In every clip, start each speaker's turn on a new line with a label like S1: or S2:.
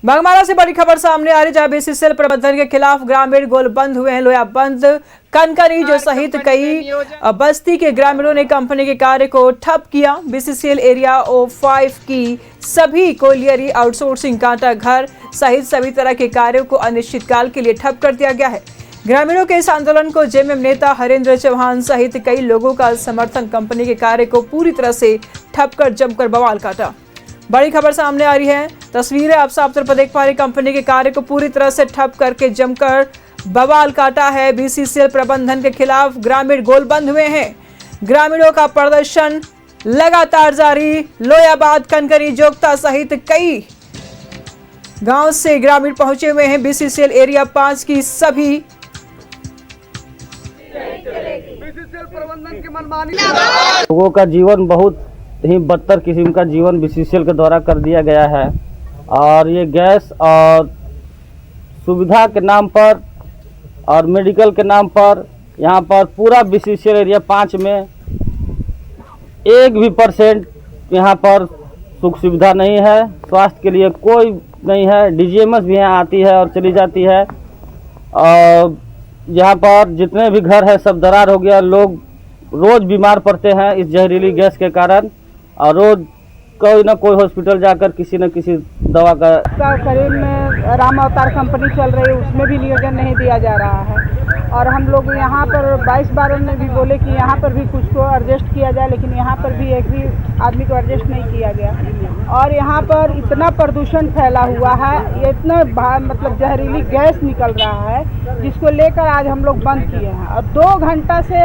S1: बागमारा से बड़ी खबर सामने आ रही, जहां बीसीसीएल प्रबंधन के खिलाफ ग्रामीण गोल बंद हुए हैं। लोयाबंद, कनकनी जो सहित कई बस्ती के ग्रामीणों ने कंपनी के कार्य को ठप किया। बीसीसीएल एरिया O5 की सभी कोलियरी, आउटसोर्सिंग, कांटा घर सहित सभी तरह के कार्यों को अनिश्चितकाल के लिए ठप कर दिया गया है। ग्रामीणों के इस आंदोलन को जेएमएम नेता हरेंद्र चौहान सहित कई लोगों का समर्थन कंपनी के कार्य को पूरी तरह से ठप कर जमकर बवाल काटा। बड़ी खबर सामने आ रही है, तस्वीरें आप साफ तौर पर देख पा रहे। कंपनी के कार्य को पूरी तरह से ठप करके जमकर बवाल काटा है। बीसीसीएल प्रबंधन के खिलाफ ग्रामीण गोलबंद हुए हैं। ग्रामीणों का प्रदर्शन लगातार जारी। लोयाबाद, कनकनी, जोगता सहित कई गांव से ग्रामीण पहुंचे हुए हैं। बीसीसीएल एरिया 5 की सभी
S2: बीसीसीएल प्रबंधन की मनमानी,
S3: लोगों का जीवन बहुत ही बदतर किस्म का जीवन बीसीसीएल के द्वारा कर दिया गया है। और ये गैस और सुविधा के नाम पर और मेडिकल के नाम पर यहाँ पर पूरा बीसीसीएल एरिया 5 में 1% यहाँ पर सुख सुविधा नहीं है। स्वास्थ्य के लिए कोई नहीं है। डीजीएमएस भी यहाँ आती है और चली जाती है। और यहाँ पर जितने भी घर है सब दरार हो गया। लोग रोज़ बीमार पड़ते हैं इस जहरीली गैस के कारण, और रोज कोई ना कोई हॉस्पिटल जाकर किसी न किसी दवा का
S4: करीब में राम अवतार कंपनी चल रही है, उसमें भी नियोजन नहीं दिया जा रहा है। और हम लोग यहाँ पर 22-12 में भी बोले कि यहाँ पर भी कुछ को एडजस्ट किया जाए, लेकिन यहाँ पर भी एक भी आदमी को एडजस्ट नहीं किया गया। और यहाँ पर इतना प्रदूषण फैला हुआ है, ये इतना मतलब जहरीली गैस निकल रहा है, जिसको लेकर आज हम लोग बंद किए हैं। और 2 घंटा से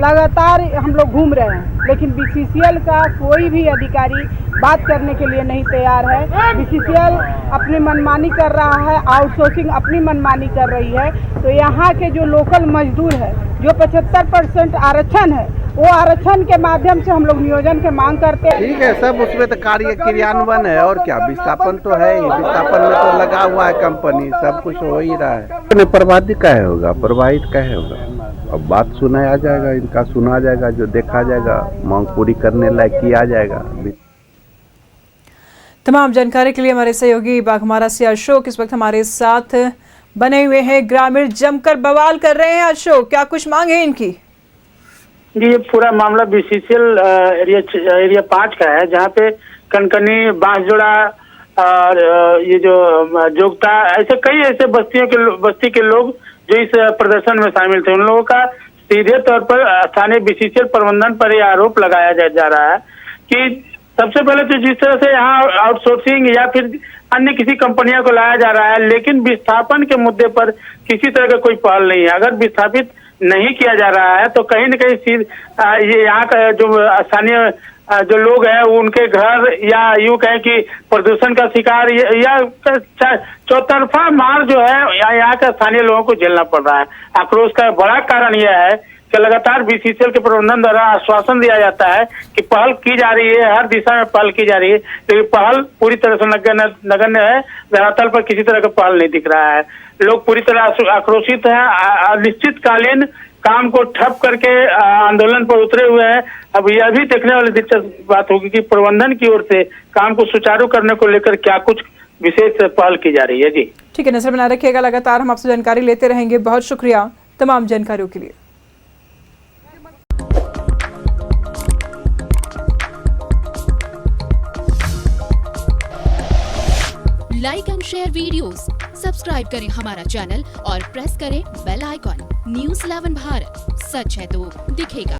S4: लगातार हम लोग घूम रहे हैं, लेकिन बीसीसीएल का कोई भी अधिकारी बात करने के लिए नहीं तैयार है। बीसीसीएल अपनी मनमानी कर रहा है, आउटसोर्सिंग अपनी मनमानी कर रही है। तो यहाँ के जो लोकल मजदूर है, जो 75% आरक्षण है, वो आरक्षण के माध्यम से हम लोग नियोजन के मांग करते हैं।
S2: ठीक है, सब उसमें तो कार्य क्रियान्वयन है और क्या, विस्थापन तो है ही। विस्थापन में तो लगा हुआ है कंपनी, सब कुछ हो ही रहा है। प्रभावित काहे होगा, प्रभावित काहे होगा? अब बात सुनाया जाएगा, इनका सुना जाएगा, जो देखा जाएगा, मांग पूरी करने लायक किया जाएगा।
S1: तमाम जानकारी के लिए हमारे सहयोगी बाघमारा से अशोक इस वक्त हमारे साथ बने हुए हैं। ग्रामीण जमकर बवाल कर रहे हैं। अशोक, क्या कुछ मांग है इनकी?
S5: ये पूरा मामला बीसीसीएल एरिया 5 का है, जहाँ पे कनकनी, बांसजोड़ा और ये जो जोगता, ऐसे कई ऐसे बस्ती के लोग जो इस प्रदर्शन में शामिल थे, उन लोगों का सीधे तौर पर स्थानीय बीसीसीएल प्रबंधन पर यह आरोप लगाया जा रहा है कि सबसे पहले तो जिस तरह से यहाँ आउटसोर्सिंग या फिर अन्य किसी कंपनियों को लाया जा रहा है, लेकिन विस्थापन के मुद्दे पर किसी तरह का कोई पहल नहीं है। अगर विस्थापित नहीं किया जा रहा है तो कहीं न कहीं ये यहाँ का जो स्थानीय जो लोग हैं उनके घर, या यूं कहें कि प्रदूषण का शिकार या चौतरफा मार जो है यहाँ का स्थानीय लोगों को झेलना पड़ रहा है। आक्रोश का बड़ा कारण यह है कि लगातार बीसीसीएल के प्रबंधन द्वारा आश्वासन दिया जाता है कि पहल की जा रही है, हर दिशा में पहल की जा रही है, लेकिन पहल पूरी तरह से नगण्य है। धरातल पर किसी तरह का पहल नहीं दिख रहा है। लोग पूरी तरह आक्रोशित हैं, अनिश्चितकालीन काम को ठप करके आंदोलन पर उतरे हुए हैं। अब यह भी देखने वाली दिलचस्प बात होगी कि प्रबंधन की ओर से काम को सुचारू करने को लेकर क्या कुछ विशेष पहल की जा रही है। जी
S1: ठीक है, नजर बना रखिएगा, लगातार हम आपसे जानकारी लेते रहेंगे। बहुत शुक्रिया तमाम जानकारियों के लिए।
S6: Like and share videos, subscribe करें हमारा चैनल और प्रेस करें बेल आइकॉन। News 11 भारत, सच है तो दिखेगा।